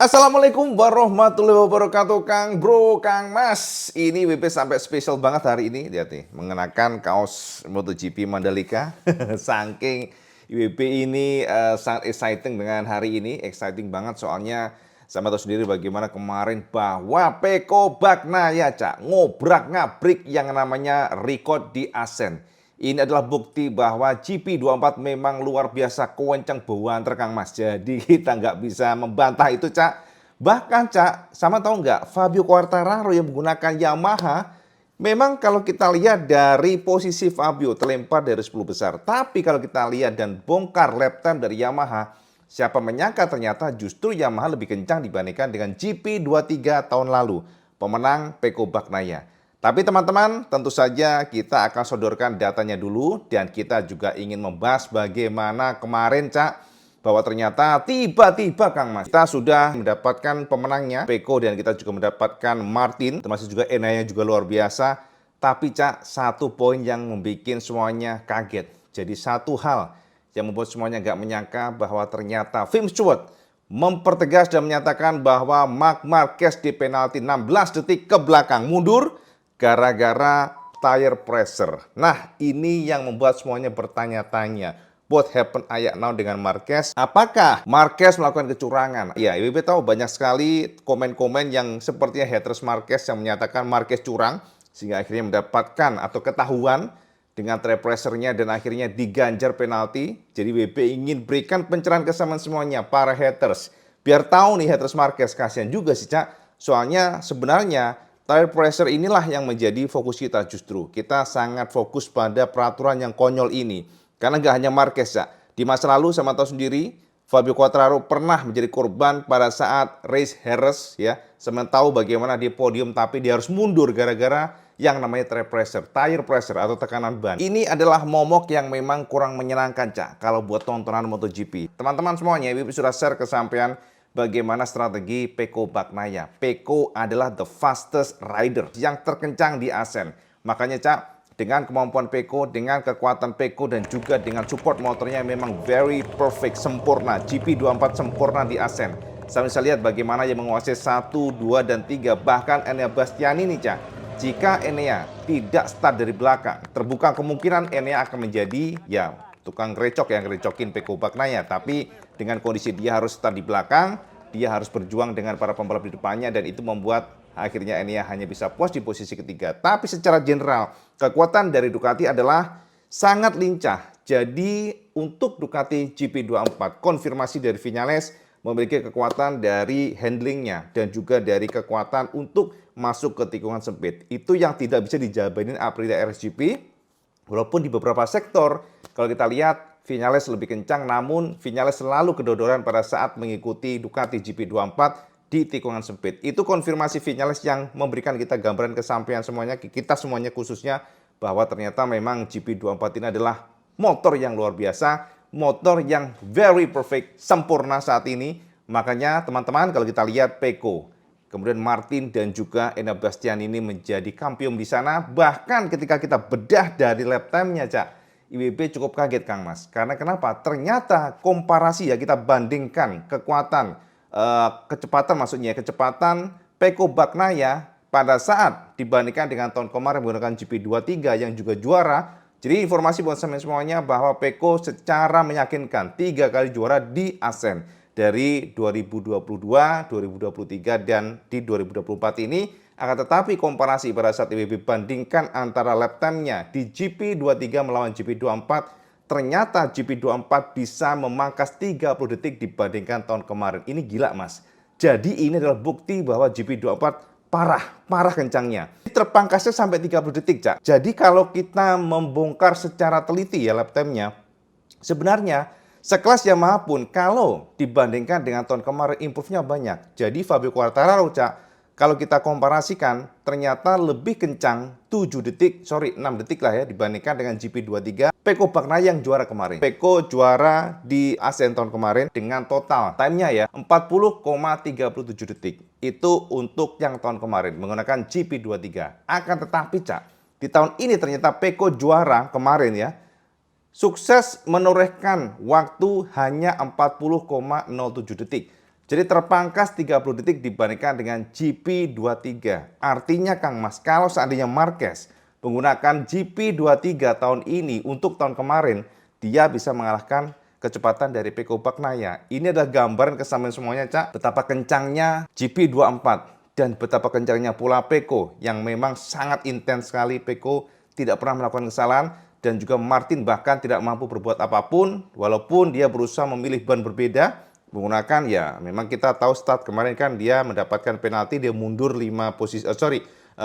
Assalamualaikum warahmatullahi wabarakatuh, Kang Bro, Kang Mas. Ini WP sampai spesial banget hari ini, lihat nih, mengenakan kaos MotoGP Mandalika. Saking WP ini sangat exciting dengan hari ini, exciting banget soalnya sama tahu sendiri bagaimana kemarin bahwa Pecco Bagnaia, Cak, ngobrak-ngabrik yang namanya record di Asen. Ini adalah bukti bahwa GP24 memang luar biasa kewenceng banter, Kang Mas. Jadi kita nggak bisa membantah itu, Cak. Bahkan, Cak, sama tahu nggak, Fabio Quartararo yang menggunakan Yamaha, memang kalau kita lihat dari posisi Fabio terlempar dari 10 besar. Tapi kalau kita lihat dan bongkar lap time dari Yamaha, siapa menyangka ternyata justru Yamaha lebih kencang dibandingkan dengan GP23 tahun lalu. Pemenang Pecco Bagnaia. Tapi teman-teman, tentu saja kita akan sodorkan datanya dulu dan kita juga ingin membahas bagaimana kemarin, Cak, bahwa ternyata tiba-tiba, Kang Mas, kita sudah mendapatkan pemenangnya Pecco dan kita juga mendapatkan Martin, termasuk juga Enea juga luar biasa. Tapi, Cak, satu poin yang membuat semuanya kaget. Jadi satu hal yang membuat semuanya nggak menyangka bahwa ternyata Tim Stewart mempertegas dan menyatakan bahwa Marc Marquez di penalti 16 detik ke belakang mundur gara-gara tire pressure. Nah, ini yang membuat semuanya bertanya-tanya. What happened ayak now dengan Marquez? Apakah Marquez melakukan kecurangan? Ya, IWB tahu banyak sekali komen-komen yang sepertinya haters Marquez yang menyatakan Marquez curang, sehingga akhirnya mendapatkan atau ketahuan dengan tire pressure-nya dan akhirnya diganjar penalti. Jadi WB ingin berikan pencerahan kesamaan semuanya, para haters. Biar tahu nih haters Marquez, kasihan juga sih, Cak. Soalnya sebenarnya tire pressure inilah yang menjadi fokus kita justru. Kita sangat fokus pada peraturan yang konyol ini. Karena nggak hanya Marquez, ya. Di masa lalu sama tahu sendiri, Fabio Quartararo pernah menjadi korban pada saat race Jerez, ya. Sama tahu bagaimana dia podium tapi dia harus mundur gara-gara yang namanya tire pressure atau tekanan ban. Ini adalah momok yang memang kurang menyenangkan, Cak, kalau buat tontonan MotoGP. Teman-teman semuanya, Wibi sudah share ke sampean bagaimana strategi Pecco Bagnaia. Pecco adalah the fastest rider yang terkencang di Asen. Makanya, Cak, dengan kemampuan Pecco, dengan kekuatan Pecco dan juga dengan support motornya memang very perfect, sempurna. GP24 sempurna di Asen. Saya bisa lihat bagaimana yang menguasai 1, 2, dan 3. Bahkan Enea Bastianini nih, Cak. Jika Enea tidak start dari belakang, terbuka kemungkinan Enea akan menjadi tukang recok yang ngerecokin Pecco Bagnaia. Tapi dengan kondisi dia harus start di belakang, dia harus berjuang dengan para pembalap di depannya dan itu membuat akhirnya Enea hanya bisa puas di posisi ketiga. Tapi secara general, kekuatan dari Ducati adalah sangat lincah. Jadi untuk Ducati GP24, konfirmasi dari Viñales memiliki kekuatan dari handlingnya dan juga dari kekuatan untuk masuk ke tikungan sempit. Itu yang tidak bisa dijabarin Aprilia RSGP. Walaupun di beberapa sektor, kalau kita lihat Viñales lebih kencang, namun Viñales selalu kedodoran pada saat mengikuti Ducati GP24 di tikungan sempit. Itu konfirmasi Viñales yang memberikan kita gambaran kesampaian semuanya, kita semuanya khususnya, bahwa ternyata memang GP24 ini adalah motor yang luar biasa, motor yang very perfect, sempurna saat ini. Makanya teman-teman kalau kita lihat Pecco, kemudian Martin dan juga Enea Bastianini menjadi kampion di sana. Bahkan ketika kita bedah dari lap time-nya, Cak, IWB cukup kaget, Kang Mas. Karena kenapa? Ternyata komparasi ya, kita bandingkan kekuatan, kecepatan maksudnya, kecepatan Pecco Bagnaia pada saat dibandingkan dengan tahun kemarin menggunakan GP23 yang juga juara. Jadi informasi buat semuanya bahwa Pecco secara meyakinkan 3 kali juara di Asen dari 2022, 2023 dan di 2024 ini. Akan tetapi komparasi pada saat IWB bandingkan antara lap time-nya di GP23 melawan GP24, ternyata GP24 bisa memangkas 30 detik dibandingkan tahun kemarin. Ini gila, Mas. Jadi ini adalah bukti bahwa GP24 parah kencangnya. Terpangkasnya sampai 30 detik, Cak. Jadi kalau kita membongkar secara teliti ya lap time-nya, sebenarnya sekelas Yamaha pun kalau dibandingkan dengan tahun kemarin improve-nya banyak. Jadi Fabio Quartararo, Cak, kalau kita komparasikan ternyata lebih kencang 6 detik lah ya dibandingkan dengan GP23 Pecco Bagnaia yang juara kemarin. Pecco juara di Asen tahun kemarin dengan total time-nya ya 40,37 detik. Itu untuk yang tahun kemarin menggunakan GP23. Akan tetapi, Cak, di tahun ini ternyata Pecco juara kemarin ya sukses menorehkan waktu hanya 40,07 detik. Jadi terpangkas 30 detik dibandingkan dengan GP23. Artinya Kang Mas, kalau seandainya Marquez menggunakan GP23 tahun ini untuk tahun kemarin, dia bisa mengalahkan kecepatan dari Pecco Bagnaia. Ini adalah gambaran kesamaan semuanya, Cak, betapa kencangnya GP24 dan betapa kencangnya pula Pecco yang memang sangat intens sekali. Pecco tidak pernah melakukan kesalahan dan juga Martin bahkan tidak mampu berbuat apapun walaupun dia berusaha memilih ban berbeda menggunakan ya memang kita tahu start kemarin kan dia mendapatkan penalti, dia mundur 5 posisi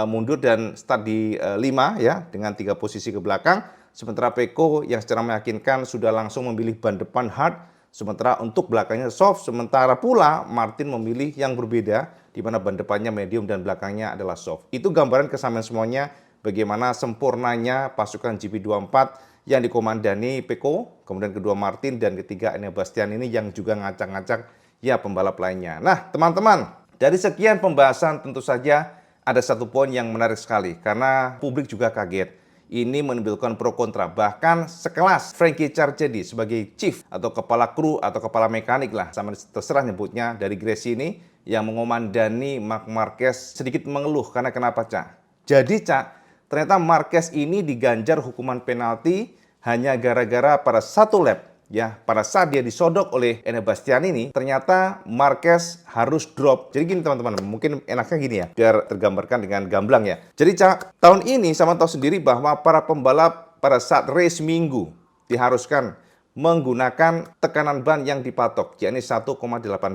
mundur dan start di 5 ya dengan 3 posisi ke belakang. Sementara Pecco yang secara meyakinkan sudah langsung memilih ban depan hard, sementara untuk belakangnya soft. Sementara pula Martin memilih yang berbeda di mana ban depannya medium dan belakangnya adalah soft. Itu gambaran kesamaan semuanya bagaimana sempurnanya pasukan GP24 yang dikomandani Pecco, kemudian kedua Martin, dan ketiga Enea Bastian ini yang juga ngacak-ngacak ya pembalap lainnya. Nah teman-teman, dari sekian pembahasan tentu saja ada satu poin yang menarik sekali karena publik juga kaget. Ini menimbulkan pro kontra, bahkan sekelas Frankie Charchedi sebagai chief atau kepala kru atau kepala mekanik lah, sama terserah nyebutnya dari Gresi ini yang mengomandani Marc Marquez sedikit mengeluh karena kenapa Cak? Jadi Cak, ternyata Marquez ini diganjar hukuman penalti hanya gara-gara pada satu lap ya, pada saat dia disodok oleh Enea Bastian ini, ternyata Marquez harus drop. Jadi gini teman-teman, mungkin enaknya gini ya, biar tergambarkan dengan gamblang ya. Jadi Cak, tahun ini sama tahu sendiri bahwa para pembalap pada saat race minggu diharuskan menggunakan tekanan ban yang dipatok, yakni 1,8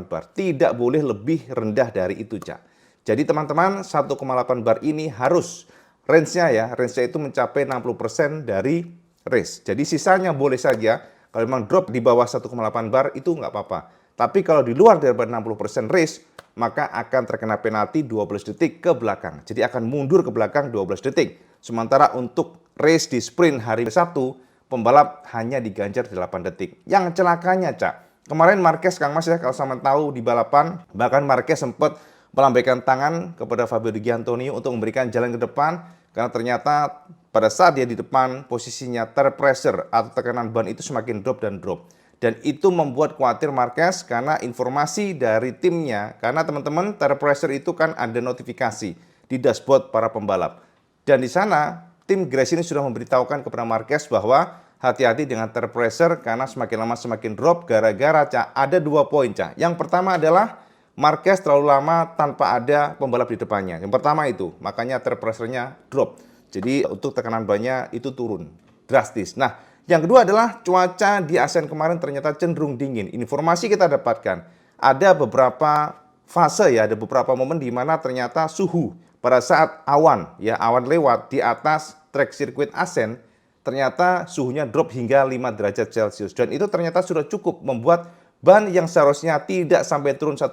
bar. Tidak boleh lebih rendah dari itu Cak. Jadi teman-teman, 1,8 bar ini harus range-nya itu mencapai 60% dari race. Jadi sisanya boleh saja, kalau memang drop di bawah 1,8 bar itu nggak apa-apa. Tapi kalau di luar daripada 60% race, maka akan terkena penalti 12 detik ke belakang. Jadi akan mundur ke belakang 12 detik. Sementara untuk race di sprint hari Sabtu, pembalap hanya diganjar 8 detik. Yang celakanya, Cak, kemarin Marquez, Kang Mas ya, kalau sama tahu di balapan, bahkan Marquez sempat melambaikan tangan kepada Fabio Di Giannantonio untuk memberikan jalan ke depan, karena ternyata pada saat dia di depan, posisinya terpressure atau tekanan ban itu semakin drop dan drop. Dan itu membuat khawatir Marquez karena informasi dari timnya. Karena teman-teman, terpressure itu kan ada notifikasi di dashboard para pembalap. Dan di sana, tim Gresi ini sudah memberitahukan kepada Marquez bahwa hati-hati dengan terpressure karena semakin lama semakin drop gara-gara ada 2 poin Cak. Yang pertama adalah Marquez terlalu lama tanpa ada pembalap di depannya. Yang pertama itu, makanya terpressure-nya drop. Jadi untuk tekanan bannya itu turun drastis. Nah, yang kedua adalah cuaca di ASEAN kemarin ternyata cenderung dingin. Informasi kita dapatkan, ada beberapa fase ya, ada beberapa momen di mana ternyata suhu pada saat awan lewat di atas trek sirkuit ASEAN, ternyata suhunya drop hingga 5 derajat Celcius. Dan itu ternyata sudah cukup membuat ban yang seharusnya tidak sampai turun 1,8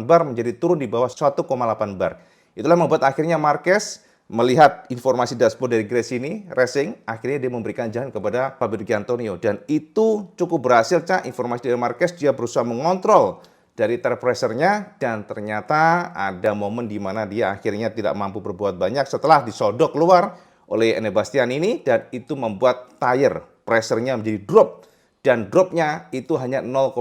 bar menjadi turun di bawah 1,8 bar. Itulah membuat akhirnya Marquez melihat informasi dashboard dari Gresi ini, Racing, akhirnya dia memberikan jalan kepada Fabio Di Giannantonio. Dan itu cukup berhasil, Cak. Informasi dari Marquez, dia berusaha mengontrol dari terpressure-nya, dan ternyata ada momen di mana dia akhirnya tidak mampu berbuat banyak setelah disodok keluar oleh Enea Bastian ini, dan itu membuat tire pressure-nya menjadi drop. Dan dropnya itu hanya 0,01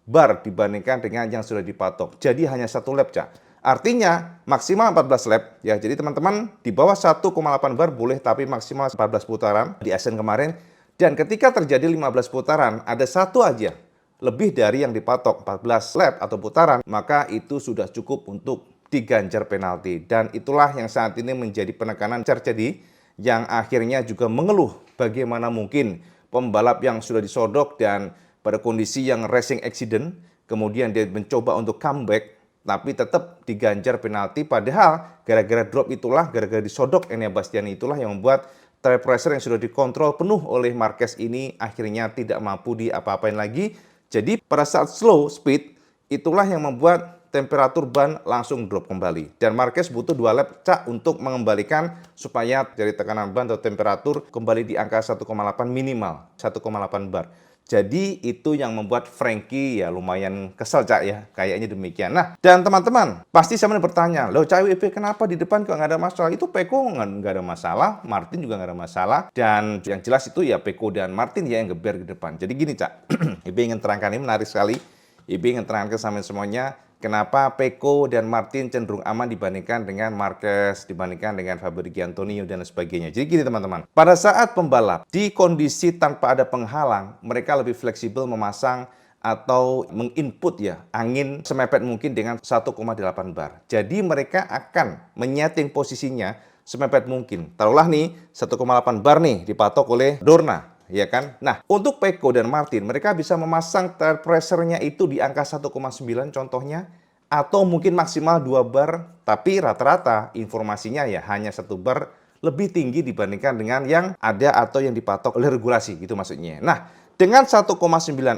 bar dibandingkan dengan yang sudah dipatok. Jadi hanya 1 lap, Cak. Artinya maksimal 14 lap ya. Jadi teman-teman di bawah 1,8 bar boleh, tapi maksimal 14 putaran di ASEAN kemarin. Dan ketika terjadi 15 putaran, ada satu aja lebih dari yang dipatok 14 lap atau putaran, maka itu sudah cukup untuk diganjar penalti. Dan itulah yang saat ini menjadi penekanan Charchedi yang akhirnya juga mengeluh bagaimana mungkin pembalap yang sudah disodok dan pada kondisi yang racing accident, kemudian dia mencoba untuk comeback, tapi tetap diganjar penalti. Padahal gara-gara drop itulah, gara-gara disodok Enea Bastian itulah yang membuat tire pressure yang sudah dikontrol penuh oleh Marquez ini akhirnya tidak mampu diapa-apain lagi. Jadi pada saat slow speed, itulah yang membuat temperatur ban langsung drop kembali. Dan Marquez butuh 2 lap, Cak, untuk mengembalikan supaya dari tekanan ban atau temperatur kembali di angka 1,8 minimal, 1,8 bar. Jadi itu yang membuat Frankie ya lumayan kesel, Cak ya. Kayaknya demikian. Nah, dan teman-teman pasti sama bertanya, loh Cak WP kenapa di depan kok nggak ada masalah? Itu Pecco nggak ada masalah, Martin juga nggak ada masalah. Dan yang jelas itu ya Pecco dan Martin ya yang geber ke depan. Jadi gini, Cak, WP ingin terangkan ini menarik sekali. Ibi ingin terangkan sama semuanya, kenapa Pecco dan Martin cenderung aman dibandingkan dengan Marquez, dibandingkan dengan Fabrizio Antonio dan sebagainya. Jadi gini teman-teman, pada saat pembalap di kondisi tanpa ada penghalang, mereka lebih fleksibel memasang atau menginput ya angin semepet mungkin dengan 1,8 bar. Jadi mereka akan menyeting posisinya semepet mungkin. Taruhlah nih 1,8 bar nih dipatok oleh Dorna, ya kan? Nah, untuk Pecco dan Martin, mereka bisa memasang tire pressure-nya itu di angka 1,9 contohnya, atau mungkin maksimal 2 bar, tapi rata-rata informasinya ya hanya 1 bar lebih tinggi dibandingkan dengan yang ada atau yang dipatok oleh regulasi, gitu maksudnya. Nah, dengan 1,9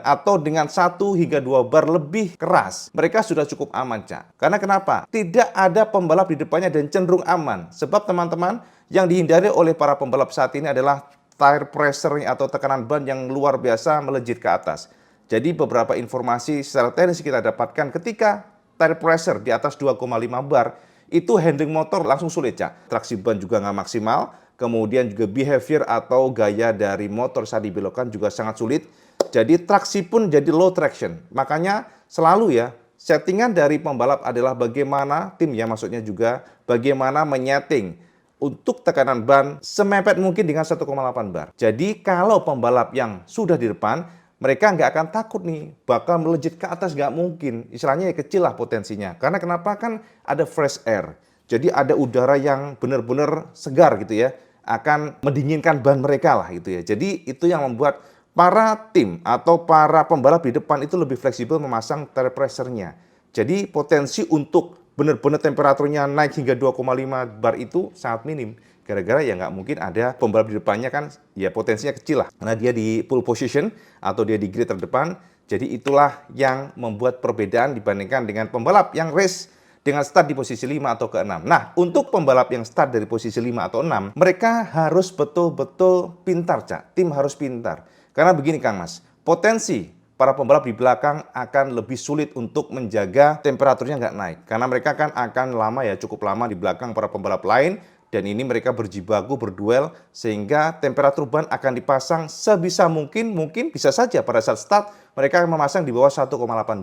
atau dengan 1 hingga 2 bar lebih keras, mereka sudah cukup aman, Cak. Karena kenapa? Tidak ada pembalap di depannya dan cenderung aman. Sebab teman-teman, yang dihindari oleh para pembalap saat ini adalah tire pressure atau tekanan ban yang luar biasa melejit ke atas. Jadi beberapa informasi secara teknis kita dapatkan ketika tire pressure di atas 2,5 bar, itu handling motor langsung sulit, Cak. Traksi ban juga nggak maksimal. Kemudian juga behavior atau gaya dari motor saat dibelokkan juga sangat sulit. Jadi traksi pun jadi low traction. Makanya selalu ya, settingan dari pembalap adalah bagaimana tim ya maksudnya juga bagaimana menyeting untuk tekanan ban semepet mungkin dengan 1,8 bar. Jadi kalau pembalap yang sudah di depan, mereka nggak akan takut nih, bakal melejit ke atas nggak mungkin. Istilahnya ya kecil lah potensinya. Karena kenapa kan ada fresh air. Jadi ada udara yang benar-benar segar gitu ya, akan mendinginkan ban mereka lah gitu ya. Jadi itu yang membuat para tim atau para pembalap di depan itu lebih fleksibel memasang tire pressure-nya. Jadi potensi untuk benar-benar temperaturnya naik hingga 2,5 bar itu sangat minim. Gara-gara ya nggak mungkin ada pembalap di depannya kan ya potensinya kecil lah. Karena dia di pole position atau dia di grid terdepan. Jadi itulah yang membuat perbedaan dibandingkan dengan pembalap yang race dengan start di posisi 5 atau ke-6. Nah, untuk pembalap yang start dari posisi 5 atau 6, mereka harus betul-betul pintar, Cak. Tim harus pintar. Karena begini, Kang Mas, potensi para pembalap di belakang akan lebih sulit untuk menjaga temperaturnya nggak naik. Karena mereka kan akan lama ya, cukup lama di belakang para pembalap lain, dan ini mereka berjibaku, berduel, sehingga temperatur ban akan dipasang sebisa mungkin bisa saja pada saat start, mereka akan memasang di bawah 1,8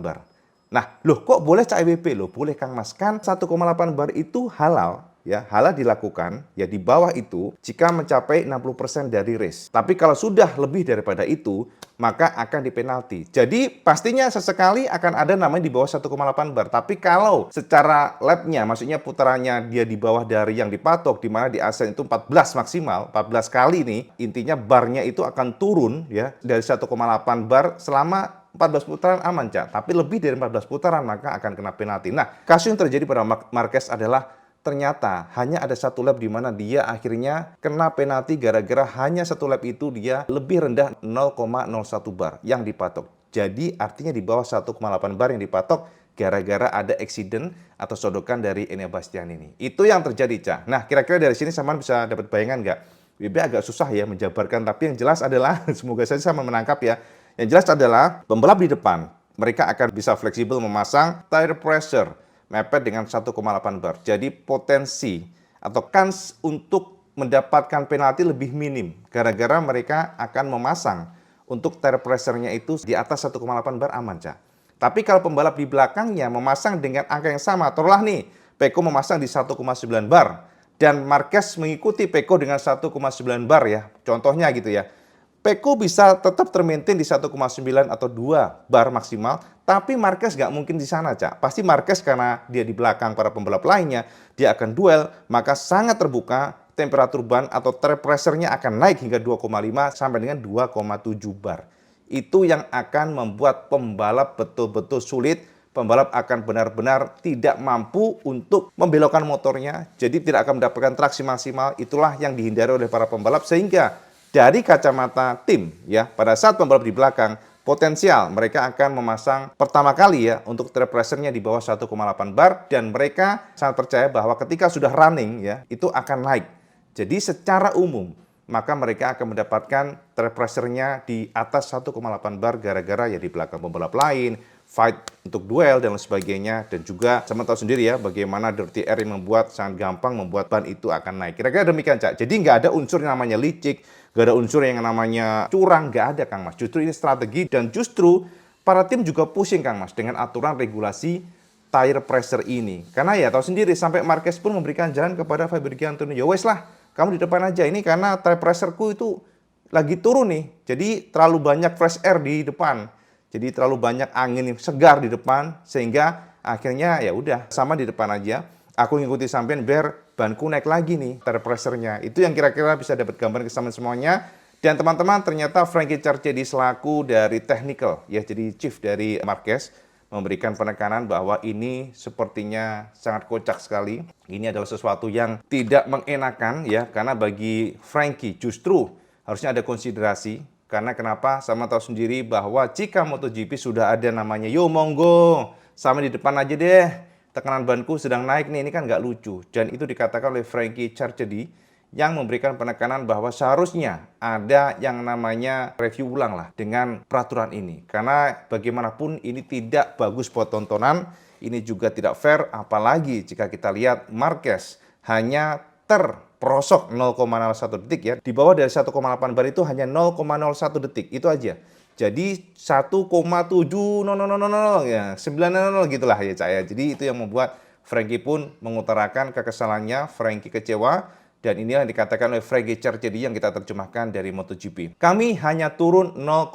bar. Nah, loh kok boleh Cak EWP? Loh boleh Kang Mas, kan 1,8 bar itu halal, ya halal dilakukan, ya di bawah itu jika mencapai 60% dari race. Tapi kalau sudah lebih daripada itu, maka akan dipenalti. Jadi pastinya sesekali akan ada namanya di bawah 1,8 bar. Tapi kalau secara lapnya, maksudnya putarannya dia di bawah dari yang dipatok, di mana di ASEAN itu 14 maksimal, 14 kali nih, intinya barnya itu akan turun ya dari 1,8 bar selama 14 putaran aman, Cak. Tapi lebih dari 14 putaran maka akan kena penalti. Nah, kasus yang terjadi pada Marquez adalah ternyata hanya ada satu lap di mana dia akhirnya kena penalti gara-gara hanya satu lap itu dia lebih rendah 0,01 bar yang dipatok. Jadi artinya di bawah 1,8 bar yang dipatok gara-gara ada accident atau sodokan dari Enea Bastian ini. Itu yang terjadi, Cak. Nah, kira-kira dari sini Saman bisa dapat bayangan nggak? WB agak susah ya menjabarkan, tapi yang jelas adalah, semoga saja sama menangkap ya, yang jelas adalah pembalap di depan, mereka akan bisa fleksibel memasang tire pressure mepet dengan 1,8 bar. Jadi potensi atau kans untuk mendapatkan penalti lebih minim. Gara-gara mereka akan memasang untuk tire pressure-nya itu di atas 1,8 bar aman, Cak. Tapi kalau pembalap di belakangnya memasang dengan angka yang sama, taruhlah nih, Pecco memasang di 1,9 bar. Dan Marquez mengikuti Pecco dengan 1,9 bar ya. Contohnya gitu ya. Pecco bisa tetap termaintain di 1,9 atau 2 bar maksimal, tapi Marquez nggak mungkin di sana, Cak. Pasti Marquez karena dia di belakang para pembalap lainnya, dia akan duel, maka sangat terbuka temperatur ban atau tire pressure-nya akan naik hingga 2,5 sampai dengan 2,7 bar. Itu yang akan membuat pembalap betul-betul sulit. Pembalap akan benar-benar tidak mampu untuk membelokkan motornya, jadi tidak akan mendapatkan traksi maksimal. Itulah yang dihindari oleh para pembalap, sehingga dari kacamata tim, ya, pada saat pembalap di belakang, potensial mereka akan memasang pertama kali ya untuk tire pressure-nya di bawah 1,8 bar, dan mereka sangat percaya bahwa ketika sudah running ya, itu akan naik. Jadi secara umum, maka mereka akan mendapatkan tire pressure-nya di atas 1,8 bar gara-gara ya di belakang pembalap lain, fight untuk duel dan lain sebagainya, dan juga sama tahu sendiri ya bagaimana dirty air yang membuat sangat gampang membuat ban itu akan naik. Kira-kira demikian, Cak. Jadi nggak ada unsur yang namanya licik, nggak ada unsur yang namanya curang, nggak ada, Kang Mas. Justru ini strategi, dan justru para tim juga pusing Kang Mas dengan aturan regulasi tire pressure ini. Karena ya tahu sendiri sampai Marquez pun memberikan jalan kepada Fabrizio Antonio. Ya wes lah, kamu di depan aja ini karena tire pressureku itu lagi turun nih. Jadi terlalu banyak fresh air di depan. Jadi terlalu banyak angin yang segar di depan sehingga akhirnya ya udah sama di depan aja. Aku ngikuti sampean biar banku naik lagi nih tire pressure-nya. Itu yang kira-kira bisa dapat gambar kesamaan semuanya. Dan teman-teman, ternyata Frankie Charchedi selaku dari technical, ya jadi chief dari Marquez, memberikan penekanan bahwa ini sepertinya sangat kocak sekali. Ini adalah sesuatu yang tidak mengenakan ya, karena bagi Frankie justru harusnya ada konsiderasi. Karena kenapa? Sama tahu sendiri bahwa jika MotoGP sudah ada namanya, yo monggo, sama di depan aja deh, tekanan banku sedang naik nih, ini kan nggak lucu. Dan itu dikatakan oleh Frankie Charchedi, yang memberikan penekanan bahwa seharusnya ada yang namanya review ulang lah dengan peraturan ini. Karena bagaimanapun ini tidak bagus buat tontonan, ini juga tidak fair, apalagi jika kita lihat Marquez hanya terperosok 0,01 detik ya. Di bawah dari 1,8 bar itu hanya 0,01 detik, itu aja. Jadi 1,700 ya, 900 gitulah ya Cak ya. Jadi itu yang membuat Frankie pun mengutarakan kekesalannya, Frankie kecewa. Dan inilah yang dikatakan oleh Frankie Charchedi yang kita terjemahkan dari MotoGP. Kami hanya turun 0,01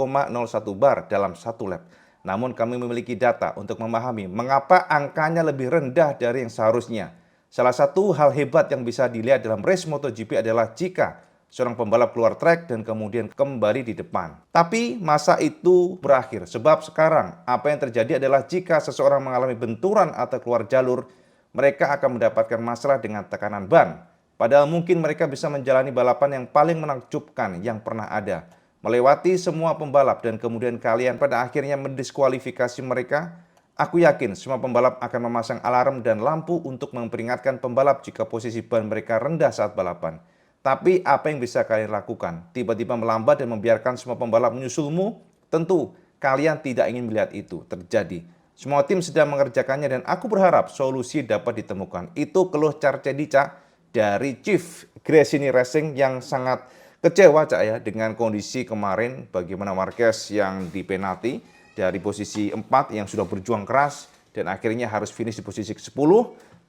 bar dalam satu lap. Namun kami memiliki data untuk memahami mengapa angkanya lebih rendah dari yang seharusnya. Salah satu hal hebat yang bisa dilihat dalam race MotoGP adalah jika seorang pembalap keluar trek dan kemudian kembali di depan. Tapi masa itu berakhir sebab sekarang apa yang terjadi adalah jika seseorang mengalami benturan atau keluar jalur, mereka akan mendapatkan masalah dengan tekanan ban. Padahal mungkin mereka bisa menjalani balapan yang paling menakjubkan yang pernah ada. Melewati semua pembalap dan kemudian kalian pada akhirnya mendiskualifikasi mereka. Aku yakin semua pembalap akan memasang alarm dan lampu untuk memperingatkan pembalap jika posisi ban mereka rendah saat balapan. Tapi apa yang bisa kalian lakukan? Tiba-tiba melambat dan membiarkan semua pembalap menyusulmu? Tentu kalian tidak ingin melihat itu terjadi. Semua tim sedang mengerjakannya dan aku berharap solusi dapat ditemukan. Itu keluh Charchedi Cak, dari Chief Gresini Racing yang sangat kecewa Cak ya dengan kondisi kemarin bagaimana Marquez yang dipenalti dari posisi 4 yang sudah berjuang keras dan akhirnya harus finish di posisi ke-10.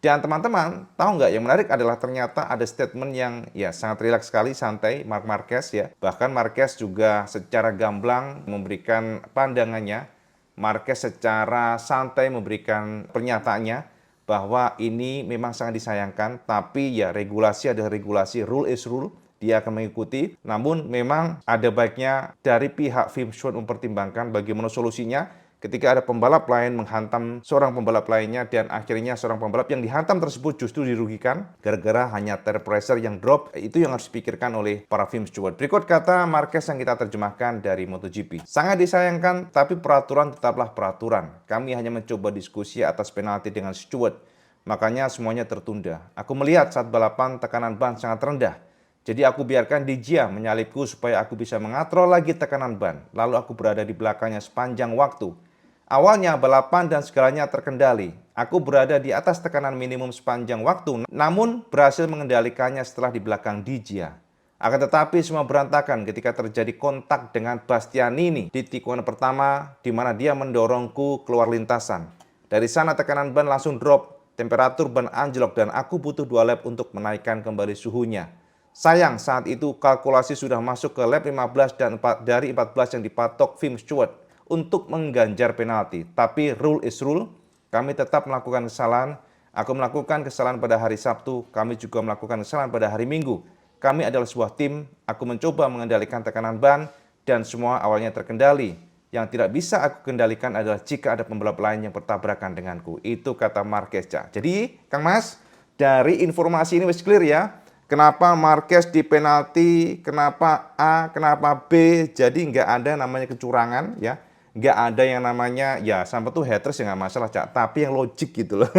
Dan teman-teman tahu nggak yang menarik adalah ternyata ada statement yang ya sangat rileks sekali, santai Marc Marquez ya. Bahkan Marquez juga secara gamblang memberikan pandangannya. Marquez secara santai memberikan pernyataannya bahwa ini memang sangat disayangkan, tapi ya regulasi adalah regulasi, rule is rule, dia akan mengikuti. Namun memang ada baiknya dari pihak FIM-Sport mempertimbangkan bagaimana solusinya ketika ada pembalap lain menghantam seorang pembalap lainnya dan akhirnya seorang pembalap yang dihantam tersebut justru dirugikan gara-gara hanya tire pressure yang drop. Itu yang harus dipikirkan oleh para FIM-Steward. Berikut kata Marquez yang kita terjemahkan dari MotoGP. Sangat disayangkan, tapi peraturan tetaplah peraturan. Kami hanya mencoba diskusi atas penalti dengan steward. Makanya semuanya tertunda. Aku melihat saat balapan tekanan ban sangat rendah. Jadi aku biarkan Dijia menyalipku supaya aku bisa mengatrol lagi tekanan ban. Lalu aku berada di belakangnya sepanjang waktu. Awalnya balapan dan segalanya terkendali. Aku berada di atas tekanan minimum sepanjang waktu, namun berhasil mengendalikannya setelah di belakang Dijia. Akan tetapi semua berantakan ketika terjadi kontak dengan Bastianini di tikungan pertama, di mana dia mendorongku keluar lintasan. Dari sana tekanan ban langsung drop, temperatur ban anjlok dan aku butuh 2 lap untuk menaikkan kembali suhunya. Sayang saat itu kalkulasi sudah masuk ke lap 15 dan dari 14 yang dipatok FIM-Steward untuk mengganjar penalti. Tapi rule is rule, kami tetap melakukan kesalahan. Aku melakukan kesalahan pada hari Sabtu, kami juga melakukan kesalahan pada hari Minggu. Kami adalah sebuah tim, aku mencoba mengendalikan tekanan ban dan semua awalnya terkendali. Yang tidak bisa aku kendalikan adalah jika ada pembalap lain yang bertabrakan denganku. Itu kata Marquez. Jadi, Kang Mas, dari informasi ini wis clear ya. Kenapa Marquez di penalti, kenapa A, kenapa B, jadi nggak ada namanya kecurangan ya. Nggak ada yang namanya, ya sampai tuh haters ya nggak masalah Cak, tapi yang logik gitu loh.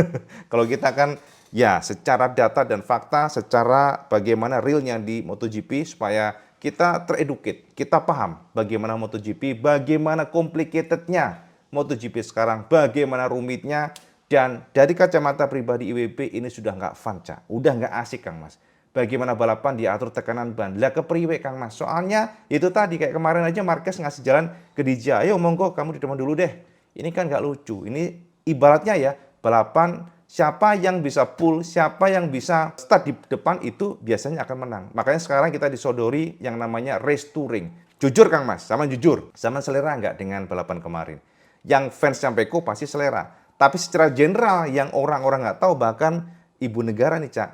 Kalau kita kan ya secara data dan fakta, secara bagaimana realnya di MotoGP supaya kita tereducate, kita paham bagaimana MotoGP, bagaimana complicatednya MotoGP sekarang, bagaimana rumitnya, dan dari kacamata pribadi IWB ini sudah nggak fun Cak, udah nggak asik Kang Mas. bagaimana balapan diatur tekanan ban. Lah kepriwe Kang Mas? Soalnya itu tadi kayak kemarin aja Marquez ngasih jalan ke Dija. Ayo monggo kamu di depan dulu deh. Ini kan nggak lucu. Ini ibaratnya ya balapan siapa yang bisa pull, siapa yang bisa start di depan itu biasanya akan menang. Makanya sekarang kita disodori yang namanya race touring. Jujur Kang Mas, sama jujur. Sama selera nggak dengan balapan kemarin? Yang fans Peko pasti selera. Tapi secara general yang orang-orang nggak tahu, bahkan ibu negara nih Cak,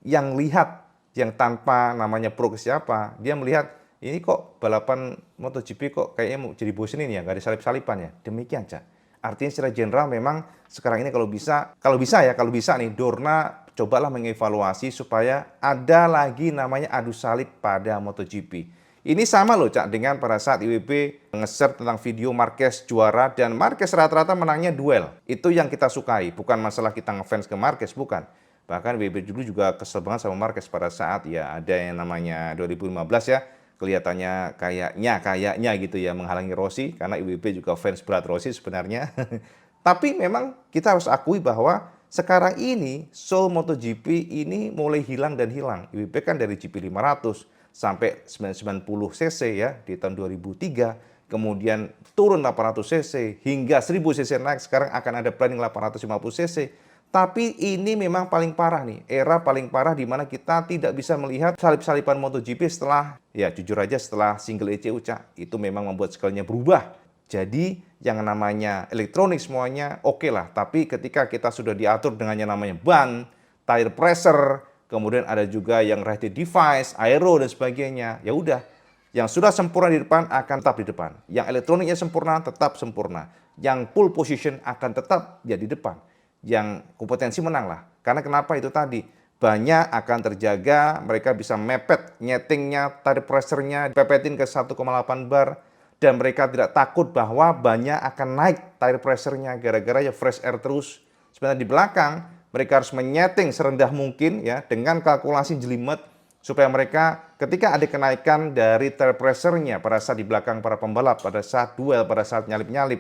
yang lihat, yang tanpa namanya pro ke siapa, dia melihat ini kok balapan MotoGP kok kayaknya mau jadi bosenin ya, nggak ada salip-salipan ya. Demikian Cak. Artinya secara general memang sekarang ini kalau bisa nih Dorna cobalah mengevaluasi supaya ada lagi namanya adu salib pada MotoGP. Ini sama loh Cak dengan pada saat IWB nge-share tentang video Marquez juara dan Marquez rata-rata menangnya duel. Itu yang kita sukai, bukan masalah kita ngefans ke Marquez, bukan. Bahkan IWB dulu juga kesel banget sama Marquez pada saat ya ada yang namanya 2015 ya, kelihatannya kayaknya gitu ya menghalangi Rossi karena IWB juga fans berat Rossi sebenarnya. Tapi memang kita harus akui bahwa sekarang ini soul MotoGP ini mulai hilang dan hilang. IWB kan dari GP 500 sampai 990 cc ya di tahun 2003, kemudian turun 800 cc hingga 1000 cc naik, sekarang akan ada planning 850 cc. Tapi ini memang paling parah nih, era paling parah di mana kita tidak bisa melihat salip-salipan MotoGP setelah, ya jujur aja setelah single ECU Cak, itu memang membuat skalanya berubah. Jadi yang namanya elektronik semuanya oke lah, tapi ketika kita sudah diatur dengan yang namanya ban, tire pressure, kemudian ada juga yang ready device, aero dan sebagainya. Ya udah, yang sudah sempurna di depan akan tetap di depan. Yang elektroniknya sempurna tetap sempurna. Yang pole position akan tetap ya di depan. Yang kompetensi menang lah. Karena kenapa itu tadi? Banyak akan terjaga, mereka bisa mepet nyetingnya, tire pressure-nya dipepetin ke 1,8 bar. Dan mereka tidak takut bahwa banyak akan naik tire pressure-nya gara-gara ya fresh air terus. Sebenarnya di belakang mereka harus menyeting serendah mungkin ya dengan kalkulasi jelimet supaya mereka ketika ada kenaikan dari tire pressure-nya pada saat di belakang para pembalap, pada saat duel, pada saat nyalip-nyalip,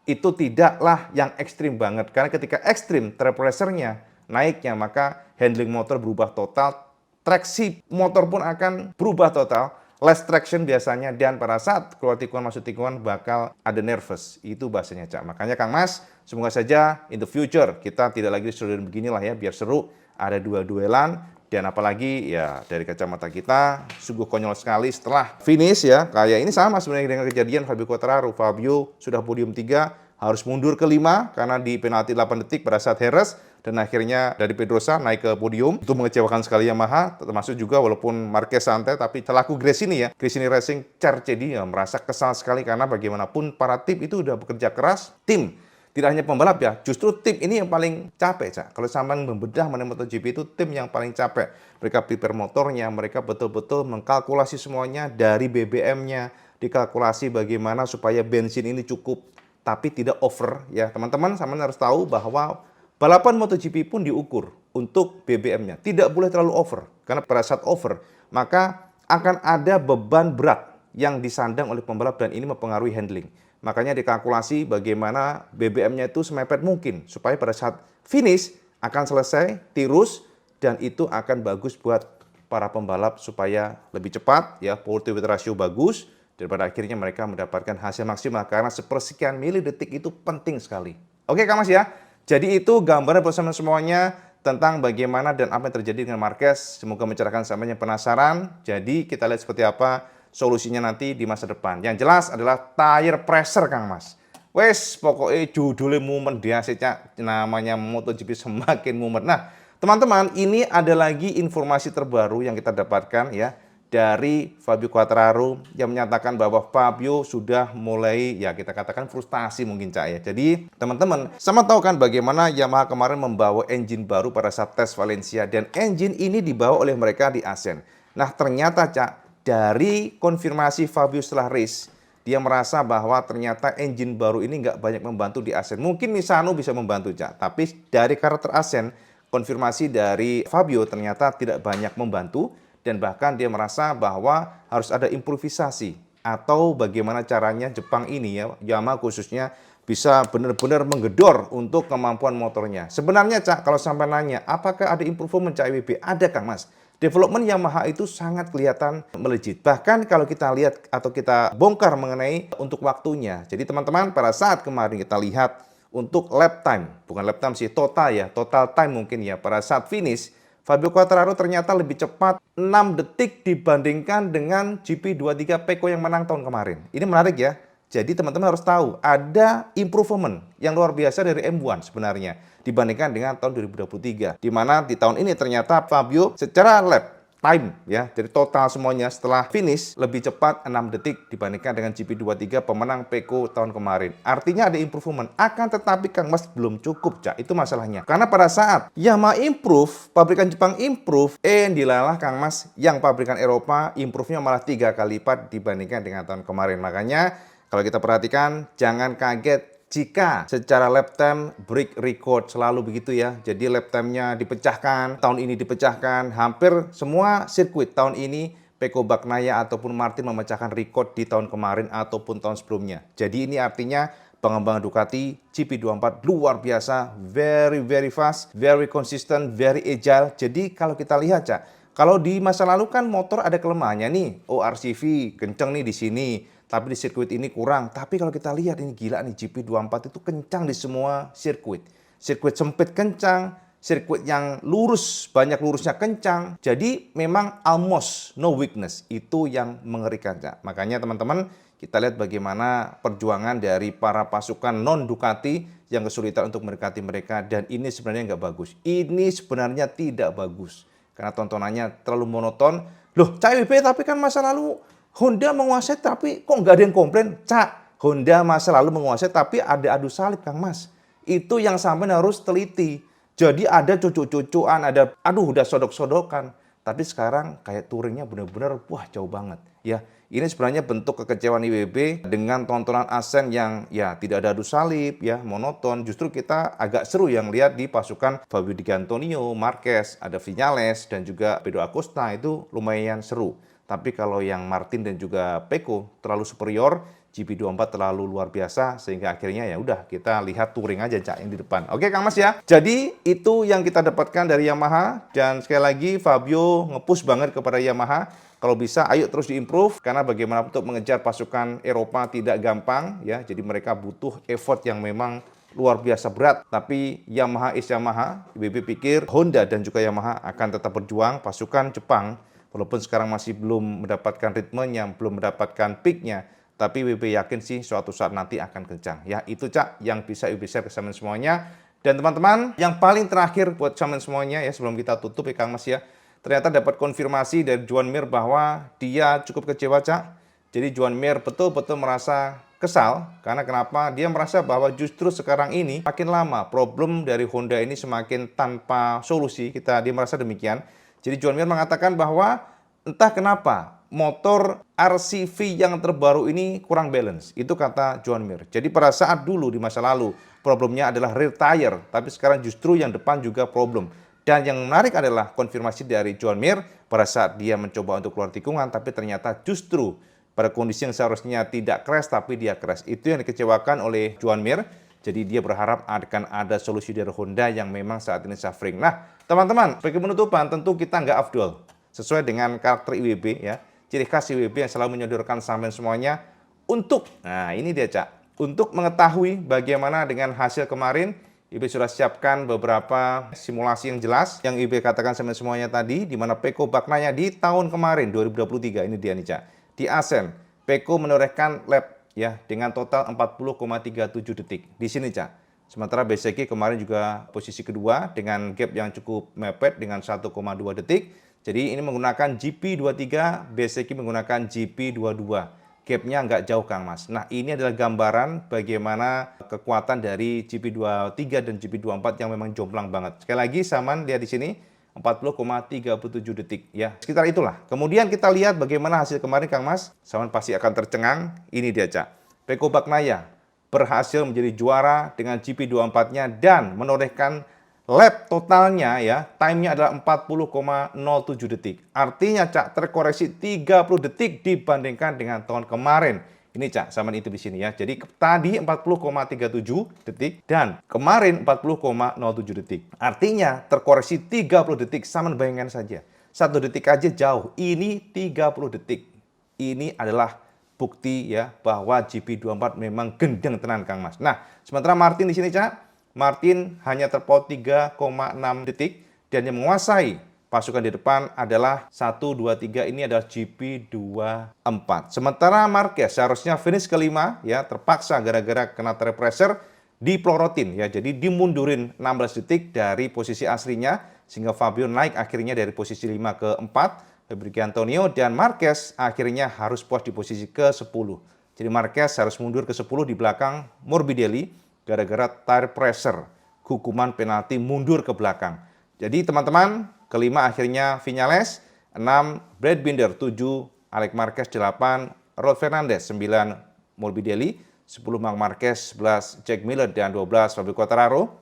itu tidaklah yang ekstrim banget. Karena ketika ekstrim tire pressure-nya naiknya, maka handling motor berubah total, traksi motor pun akan berubah total, less traction biasanya, dan pada saat keluar tikungan masuk tikungan bakal ada nervous. Itu bahasanya Cak. Makanya Kang Mas, semoga saja in the future kita tidak lagi disuruh beginilah ya, biar seru, ada duelan, dan apalagi ya dari kacamata kita sungguh konyol sekali setelah finish ya. Kayak ini sama sebenarnya dengan kejadian Fabio Quartararo. Fabio sudah podium 3, harus mundur ke 5 karena di penalti 8 detik pada saat Jerez. Dan akhirnya dari Pedrosa naik ke podium. Itu mengecewakan sekali Yamaha, termasuk juga walaupun Marquez santai, tapi selaku Gresini ya, Gresini Racing Cercedi ya, merasa kesal sekali karena bagaimanapun para tim itu udah bekerja keras. Tim, tidak hanya pembalap ya, justru tim ini yang paling capek Cak. Kalau sampai membedah mengenai MotoGP itu tim yang paling capek. Mereka prepare motornya, mereka betul-betul mengkalkulasi semuanya dari BBM-nya, dikalkulasi bagaimana supaya bensin ini cukup tapi tidak over ya. Teman-teman sama harus tahu bahwa balapan MotoGP pun diukur untuk BBM-nya. Tidak boleh terlalu over. Karena pada saat over, maka akan ada beban berat yang disandang oleh pembalap dan ini mempengaruhi handling. Makanya dikalkulasi bagaimana BBM-nya itu semepet mungkin. Supaya pada saat finish akan selesai, tirus, dan itu akan bagus buat para pembalap supaya lebih cepat, ya power to weight ratio bagus, dan pada akhirnya mereka mendapatkan hasil maksimal. Karena sepersekian milidetik itu penting sekali. Oke Kak Mas ya? Jadi itu gambaran bersama semuanya tentang bagaimana dan apa yang terjadi dengan Marquez. Semoga mencerahkan sampai yang penasaran. Jadi kita lihat seperti apa solusinya nanti di masa depan. Yang jelas adalah tire pressure Kang Mas. Wes pokoknya judulnya mumet dia sih namanya MotoGP semakin mumet. Nah teman-teman ini ada lagi informasi terbaru yang kita dapatkan ya dari Fabio Quartararo yang menyatakan bahwa Fabio sudah mulai ya kita katakan frustasi mungkin Cak ya. Jadi teman-teman sama tahu kan bagaimana Yamaha kemarin membawa engine baru pada saat tes Valencia dan engine ini dibawa oleh mereka di Asen. Nah ternyata Cak dari konfirmasi Fabio setelah race dia merasa bahwa ternyata engine baru ini nggak banyak membantu di Asen. Mungkin Misano bisa membantu Cak, tapi dari karakter Asen konfirmasi dari Fabio ternyata tidak banyak membantu. Dan bahkan dia merasa bahwa harus ada improvisasi atau bagaimana caranya Jepang ini ya, Yamaha khususnya bisa benar-benar menggedor untuk kemampuan motornya. Sebenarnya Cak, kalau sampai nanya, apakah ada improvement Cak IWB? Ada Kang Mas. Development Yamaha itu sangat kelihatan melejit. Bahkan kalau kita lihat atau kita bongkar mengenai untuk waktunya. Jadi teman-teman, pada saat kemarin kita lihat untuk lap time, bukan lap time sih, total ya, total time mungkin ya, pada saat finish, Fabio Quartararo ternyata lebih cepat 6 detik dibandingkan dengan GP23 Pecco yang menang tahun kemarin. Ini menarik ya. Jadi teman-teman harus tahu, ada improvement yang luar biasa dari M1 sebenarnya dibandingkan dengan tahun 2023. Di mana di tahun ini ternyata Fabio secara lap time ya, dari total semuanya setelah finish lebih cepat 6 detik dibandingkan dengan GP23 pemenang Pecco tahun kemarin. Artinya ada improvement. Akan tetapi Kang Mas belum cukup, Cak. Itu masalahnya. Karena pada saat Yamaha improve, pabrikan Jepang improve, dilalah Kang Mas yang pabrikan Eropa improve-nya malah 3 kali lipat dibandingkan dengan tahun kemarin. Makanya kalau kita perhatikan, jangan kaget jika secara lap time break record, selalu begitu ya. Jadi lap time-nya dipecahkan, tahun ini dipecahkan, hampir semua sirkuit tahun ini Pecco Bagnaia ataupun Martin memecahkan record di tahun kemarin ataupun tahun sebelumnya. Jadi ini artinya pengembangan Ducati GP24 luar biasa, very fast, very consistent, very agile. Jadi kalau kita lihat, Cak, kalau di masa lalu kan motor ada kelemahannya nih. Oh, RCV kenceng nih di sini, tapi di sirkuit ini kurang. Tapi kalau kita lihat ini gila nih, GP24 itu kencang di semua sirkuit. Sirkuit sempit kencang, sirkuit yang lurus, banyak lurusnya kencang. Jadi memang almost no weakness. Itu yang mengerikan, Cak. Makanya teman-teman, kita lihat bagaimana perjuangan dari para pasukan non-Ducati yang kesulitan untuk mendekati mereka. Dan ini sebenarnya nggak bagus. Ini sebenarnya tidak bagus. Karena tontonannya terlalu monoton. Loh, Cak WP, tapi kan masa lalu Honda menguasai, tapi kok nggak ada yang komplain? Cak, Honda masa lalu menguasai, tapi ada adu salib, Kang Mas. Itu yang sampai harus teliti. Jadi ada cucu-cucuan, ada, aduh udah sodok-sodokan. Tapi sekarang kayak touringnya benar-benar, wah jauh banget. Ya, ini sebenarnya bentuk kekecewaan IWB dengan tontonan Asen yang ya tidak ada adu salib, ya monoton. Justru kita agak seru yang lihat di pasukan Fabio Di Antonio, Marquez, ada Viñales dan juga Pedro Acosta, itu lumayan seru. Tapi kalau yang Martin dan juga Pecco terlalu superior, GP24 terlalu luar biasa, sehingga akhirnya ya udah kita lihat touring aja, Cak, yang di depan. Oke Kang Mas ya. Jadi itu yang kita dapatkan dari Yamaha, dan sekali lagi Fabio nge-push banget kepada Yamaha. Kalau bisa ayo terus diimprove, karena bagaimana untuk mengejar pasukan Eropa tidak gampang ya. Jadi mereka butuh effort yang memang luar biasa berat. Tapi Yamaha is Yamaha. IWB pikir Honda dan juga Yamaha akan tetap berjuang. Pasukan Jepang walaupun sekarang masih belum mendapatkan ritmenya, belum mendapatkan peaknya, tapi WB yakin sih suatu saat nanti akan kencang. Ya, itu Cak yang bisa WB share ke teman semuanya. Dan teman-teman, yang paling terakhir buat teman semuanya ya, sebelum kita tutup ya Kang Mas ya, ternyata dapat konfirmasi dari Joan Mir bahwa dia cukup kecewa, Cak. Jadi Joan Mir betul-betul merasa kesal, karena kenapa? Dia merasa bahwa justru sekarang ini makin lama problem dari Honda ini semakin tanpa solusi. Dia merasa demikian. Jadi Joan Mir mengatakan bahwa entah kenapa motor RCV yang terbaru ini kurang balance. Itu kata Joan Mir. Jadi pada saat dulu di masa lalu problemnya adalah rear tire, tapi sekarang justru yang depan juga problem. Dan yang menarik adalah konfirmasi dari Joan Mir pada saat dia mencoba untuk keluar tikungan, tapi ternyata justru pada kondisi yang seharusnya tidak crash, tapi dia crash. Itu yang dikecewakan oleh Joan Mir. Jadi dia berharap akan ada solusi dari Honda yang memang saat ini suffering. Nah, teman-teman, sebagai penutupan tentu kita nggak afdol. Sesuai dengan karakter IWB ya. Ciri khas IWB yang selalu menyodorkan sampai semuanya untuk, nah ini dia Cak, untuk mengetahui bagaimana dengan hasil kemarin, IWB sudah siapkan beberapa simulasi yang jelas yang IWB katakan sampai semuanya tadi, di mana Pecco Bagnaia di tahun kemarin 2023, ini dia nih Cak. Di Asen, Pecco menorehkan lap ya dengan total 40,37 detik. Di sini, Cak. Sementara Bezzecchi kemarin juga posisi kedua dengan gap yang cukup mepet dengan 1,2 detik. Jadi ini menggunakan GP23, Bezzecchi menggunakan GP22. Gapnya nggak jauh, Kang Mas. Nah, ini adalah gambaran bagaimana kekuatan dari GP23 dan GP24 yang memang jomplang banget. Sekali lagi, Saman lihat di sini 40,37 detik ya, sekitar itulah. Kemudian kita lihat bagaimana hasil kemarin Kang Mas. Saman pasti akan tercengang. Ini dia Cak, Pecco Bagnaia berhasil menjadi juara dengan GP24-nya dan menorehkan lap totalnya ya, time-nya adalah 40,07 detik. Artinya Cak terkoreksi 30 detik dibandingkan dengan tahun kemarin. Ini Cak, sama itu di sini ya. Jadi tadi 40,37 detik dan kemarin 40,07 detik. Artinya terkoreksi 30 detik, sama bayangkan saja. 1 detik aja jauh. Ini 30 detik. Ini adalah bukti ya bahwa GP24 memang gendeng tenan Kang Mas. Nah, sementara Martin di sini, Cak, Martin hanya terpaut 3,6 detik dan yang menguasai pasukan di depan adalah 1, 2, 3 ini adalah GP24. Sementara Marquez seharusnya finish kelima ya, terpaksa gara-gara kena tire pressure dipelorotin ya. Jadi dimundurin 16 detik dari posisi aslinya sehingga Fabio naik akhirnya dari posisi 5 ke 4. Fabio Antonio dan Marquez akhirnya harus puas di posisi ke-10. Jadi Marquez harus mundur ke 10 di belakang Morbidelli gara-gara tire pressure, hukuman penalti mundur ke belakang. Jadi teman-teman, kelima akhirnya Viñales, 6 Brad Binder, 7 Alex Marquez, 8 Rod Fernandez, 9 Morbidelli, 10 Marc Marquez, 11 Jack Miller, dan 12 Fabio Quartararo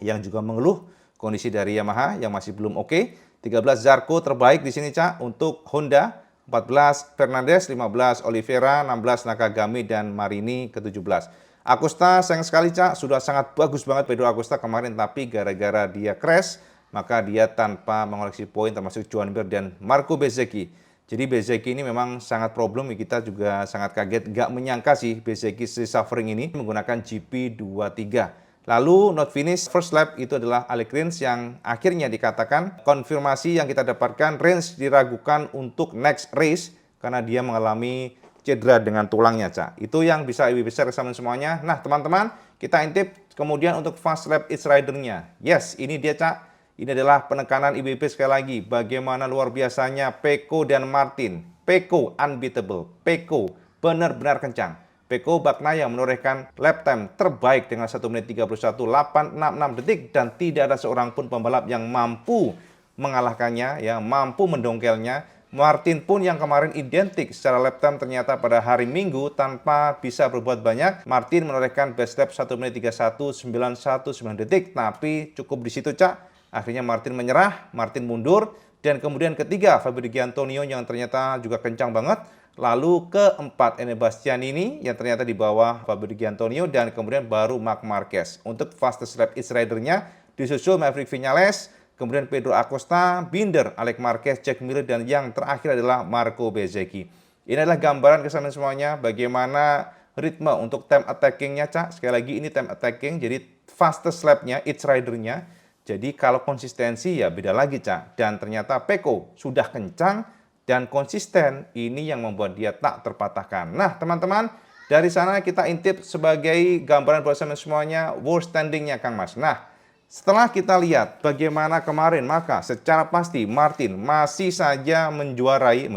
yang juga mengeluh kondisi dari Yamaha yang masih belum oke. 13 Zarco terbaik di sini, Cak, untuk Honda, 14 Fernandez, 15 Oliveira, 16 Nakagami, dan Marini ke-17. Acosta sayang sekali, Cak, sudah sangat bagus banget Pedro Acosta kemarin, tapi gara-gara dia crash, maka dia tanpa mengoleksi poin termasuk Joan Mir dan Marco Bezzecchi. Jadi Bezzecchi ini memang sangat problem, kita juga sangat kaget, gak menyangka sih Bezzecchi suffering ini menggunakan GP23. Lalu not finish first lap itu adalah Alex Rins yang akhirnya dikatakan konfirmasi yang kita dapatkan Rins diragukan untuk next race karena dia mengalami cedera dengan tulangnya, Cak. Itu yang bisa IWB share sama semuanya. Nah teman-teman, kita intip kemudian untuk fast lap each rider-nya. Yes, ini dia, Cak. Ini adalah penekanan IWB sekali lagi. Bagaimana luar biasanya Pecco dan Martin. Pecco unbeatable. Pecco benar-benar kencang. Pecco Bagnaia menorehkan lap time terbaik dengan 1 menit 31.866 detik dan tidak ada seorang pun pembalap yang mampu mengalahkannya, ya, mampu mendongkelnya. Martin pun yang kemarin identik secara lap time ternyata pada hari Minggu tanpa bisa berbuat banyak. Martin menorehkan best lap 1 menit 31.919 detik, tapi cukup di situ, Cak. Akhirnya Martin menyerah, Martin mundur, dan kemudian ketiga Fabio Di Giannantonio yang ternyata juga kencang banget. Lalu keempat Enea Bastianini yang ternyata di bawah Fabio Di Giannantonio, dan kemudian baru Marc Marquez. Untuk fastest lap each rider-nya disusul Maverick Viñales, kemudian Pedro Acosta, Binder, Alex Marquez, Jack Miller, dan yang terakhir adalah Marco Bezzecchi. Ini adalah gambaran kesamaan semuanya bagaimana ritme untuk time attacking-nya, Cak. Sekali lagi ini time attacking, jadi fastest lap-nya each rider-nya. Jadi kalau konsistensi ya beda lagi, Cak. Dan ternyata Pecco sudah kencang dan konsisten, ini yang membuat dia tak terpatahkan. Nah teman-teman, dari sana kita intip sebagai gambaran buat semuanya world standingnya Kang Mas. Nah setelah kita lihat bagaimana kemarin, maka secara pasti Martin masih saja menguasai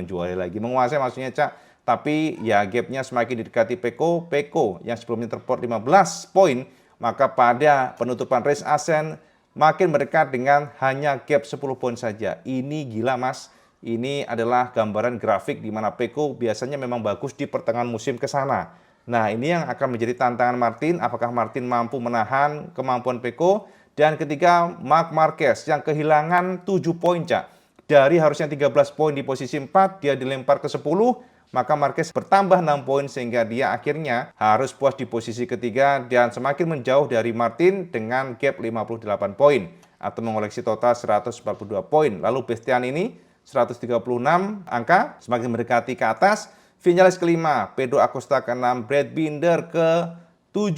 maksudnya, Cak. Tapi ya gapnya semakin didekati Pecco. Pecco yang sebelumnya terport 15 poin, maka pada penutupan race ascent makin mendekat dengan hanya gap 10 poin saja. Ini gila, Mas. Ini adalah gambaran grafik di mana Pecco biasanya memang bagus di pertengahan musim ke sana. Nah, ini yang akan menjadi tantangan Martin. Apakah Martin mampu menahan kemampuan Pecco? Dan ketiga, Marc Marquez yang kehilangan 7 poin, Cak. Dari harusnya 13 poin di posisi 4, dia dilempar ke 10, maka Marquez bertambah 6 poin sehingga dia akhirnya harus puas di posisi ketiga dan semakin menjauh dari Martin dengan gap 58 poin atau mengoleksi total 142 poin. Lalu Bastian ini 136 angka, semakin mendekati ke atas. Viñales kelima, Pedro Acosta ke-6, Brad Binder ke-7,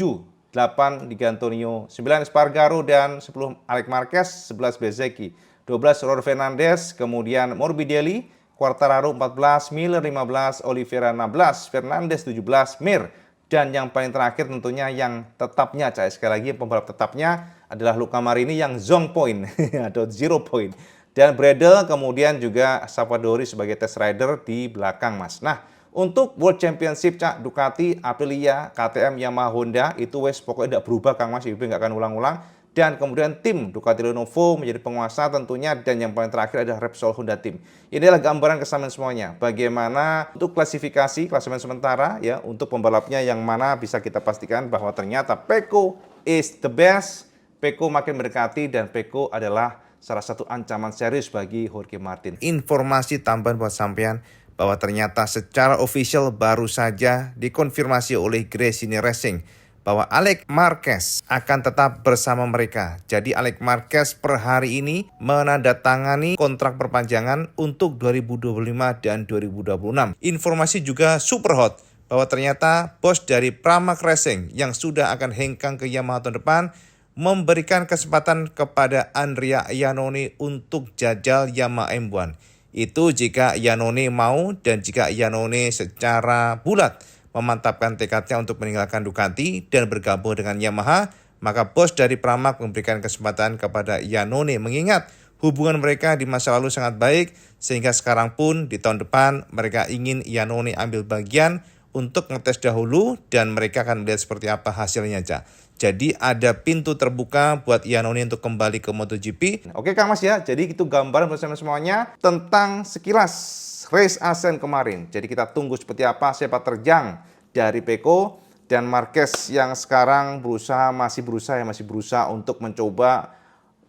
8 Di Giannantonio, 9 Espargaro, dan 10 Alex Marquez, 11 Bezzecchi, 12 Rod Fernandez, kemudian Morbidelli, Quartararo 14, Miller 15, Oliveira 16, Fernandez 17, Mir. Dan yang paling terakhir tentunya yang tetapnya, Cak. Sekali lagi pembalap tetapnya adalah Luca Marini yang zone point atau 0 point. Dan Bradle kemudian juga Savadori sebagai test rider di belakang, Mas. Nah, untuk World Championship, Cak, Ducati, Aprilia, KTM, Yamaha, Honda, itu wes pokoknya tidak berubah, Kang Mas. IWB nggak akan ulang-ulang. Dan kemudian tim Ducati Lenovo menjadi penguasa tentunya. Dan yang paling terakhir adalah Repsol Honda Team. Ini adalah gambaran kesamaan semuanya. Bagaimana untuk klasifikasi, klasemen sementara, ya, untuk pembalapnya yang mana bisa kita pastikan bahwa ternyata Pecco is the best. Pecco makin mendekati dan Pecco adalah salah satu ancaman serius bagi Jorge Martin. Informasi tambahan buat sampean bahwa ternyata secara official baru saja dikonfirmasi oleh Gresini Racing bahwa Alex Marquez akan tetap bersama mereka. Jadi Alex Marquez per hari ini menandatangani kontrak perpanjangan untuk 2025 dan 2026. Informasi juga super hot bahwa ternyata bos dari Pramac Racing yang sudah akan hengkang ke Yamaha tahun depan memberikan kesempatan kepada Andrea Iannone untuk jajal Yamaha M1. Itu jika Iannone mau dan jika Iannone secara bulat memantapkan tekadnya untuk meninggalkan Ducati dan bergabung dengan Yamaha, maka bos dari Pramac memberikan kesempatan kepada Iannone mengingat hubungan mereka di masa lalu sangat baik sehingga sekarang pun di tahun depan mereka ingin Iannone ambil bagian untuk ngetes dahulu dan mereka akan melihat seperti apa hasilnya, Cak. Jadi ada pintu terbuka buat Iannone untuk kembali ke MotoGP. Oke Kang Mas ya, jadi itu gambaran bersama semuanya tentang sekilas race Asen kemarin. Jadi kita tunggu seperti apa sepak terjang dari Pecco dan Marquez yang sekarang masih berusaha untuk mencoba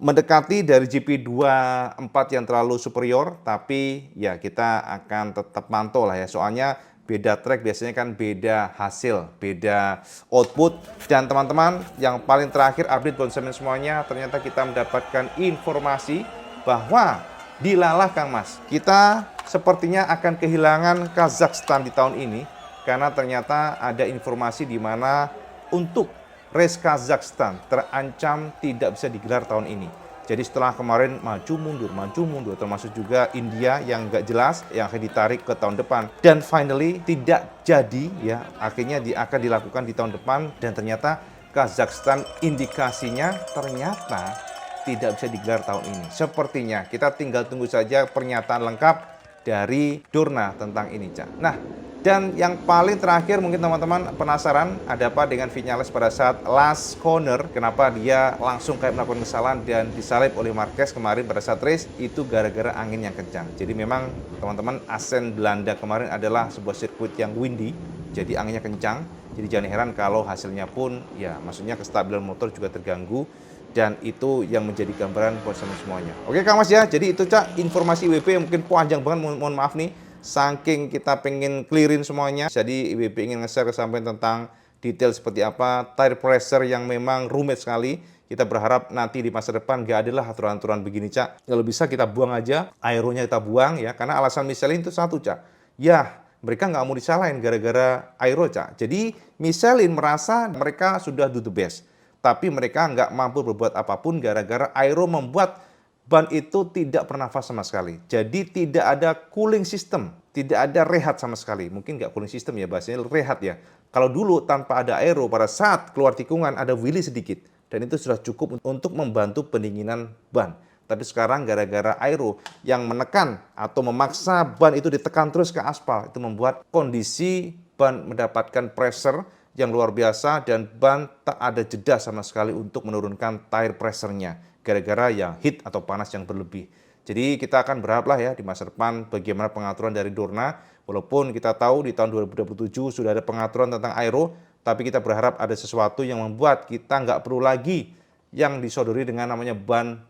mendekati dari GP24 yang terlalu superior, tapi ya kita akan tetap mantau lah ya, soalnya beda track biasanya kan beda hasil, beda output. Dan teman-teman yang paling terakhir update buat semuanya, ternyata kita mendapatkan informasi bahwa dilalah Kang Mas, kita sepertinya akan kehilangan Kazakhstan di tahun ini karena ternyata ada informasi di mana untuk race Kazakhstan terancam tidak bisa digelar tahun ini. Jadi setelah kemarin maju mundur, termasuk juga India yang nggak jelas yang akan ditarik ke tahun depan. Dan finally tidak jadi ya, akhirnya akan dilakukan di tahun depan dan ternyata Kazakhstan indikasinya ternyata tidak bisa digelar tahun ini. Sepertinya kita tinggal tunggu saja pernyataan lengkap dari Dorna tentang ini, Cak. Nah, dan yang paling terakhir mungkin teman-teman penasaran ada apa dengan Viñales pada saat last corner, kenapa dia langsung kayak melakukan kesalahan dan disalip oleh Marquez kemarin pada saat race, itu gara-gara angin yang kencang. Jadi memang teman-teman Asen Belanda kemarin adalah sebuah sirkuit yang windy, jadi anginnya kencang. Jadi jangan heran kalau hasilnya pun ya maksudnya kestabilan motor juga terganggu. Dan itu yang menjadi gambaran buat semuanya. Oke Kang Mas ya, jadi itu Cak informasi IWB yang mungkin panjang banget, mohon maaf nih. Saking kita pengen clearin semuanya, jadi IWB ingin nge-share kesampaian tentang detail seperti apa, tire pressure yang memang rumit sekali. Kita berharap nanti di masa depan gak adalah aturan-aturan begini Cak. Kalau bisa kita buang aja, aeronya kita buang ya, karena alasan Michelin itu satu Cak. Ya, mereka nggak mau disalahin gara-gara aero Cak. Jadi Michelin merasa mereka sudah do the best. Tapi mereka nggak mampu berbuat apapun gara-gara aero membuat ban itu tidak bernafas sama sekali. Jadi tidak ada cooling system, tidak ada rehat sama sekali. Mungkin nggak cooling system ya bahasanya, rehat ya. Kalau dulu tanpa ada aero pada saat keluar tikungan ada wheelie sedikit. Dan itu sudah cukup untuk membantu pendinginan ban. Tapi sekarang gara-gara aero yang menekan atau memaksa ban itu ditekan terus ke aspal, itu membuat kondisi ban mendapatkan pressure yang luar biasa dan ban tak ada jeda sama sekali untuk menurunkan tire pressure-nya gara-gara yang heat atau panas yang berlebih. Jadi kita akan berharap lah ya di masa depan bagaimana pengaturan dari Dorna, walaupun kita tahu di tahun 2027 sudah ada pengaturan tentang aero, tapi kita berharap ada sesuatu yang membuat kita nggak perlu lagi yang disodori dengan namanya ban,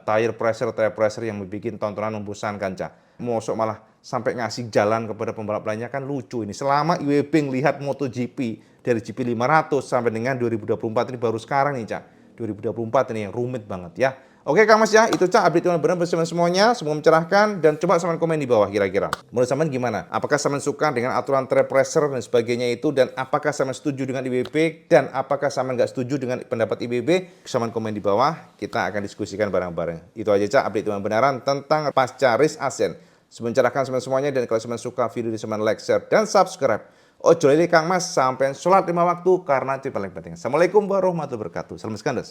tire pressure yang membuat tontonan membosankan Cak. Mosok malah sampai ngasih jalan kepada pembalap lainnya kan lucu ini. Selama IWB melihat MotoGP dari GP 500 sampai dengan 2024 ini baru sekarang nih Cak. 2024 ini yang rumit banget ya. Oke Kang Mas ya, itu Cak update benar bersama semuanya, semoga mencerahkan dan coba saman komen di bawah kira-kira. Menurut saman gimana? Apakah saman suka dengan aturan tire pressure dan sebagainya itu dan apakah saman setuju dengan IWB dan apakah saman nggak setuju dengan pendapat IWB? Saman komen di bawah, kita akan diskusikan bareng-bareng. Itu aja Cak update benaran tentang pasca race Asen. Semencerahkan semuanya dan kalau suka video ini like, share, dan subscribe. Ojo lili Kang Mas sampai sholat 5 waktu karena itu paling penting. Assalamualaikum warahmatullahi wabarakatuh. Salam Skandes.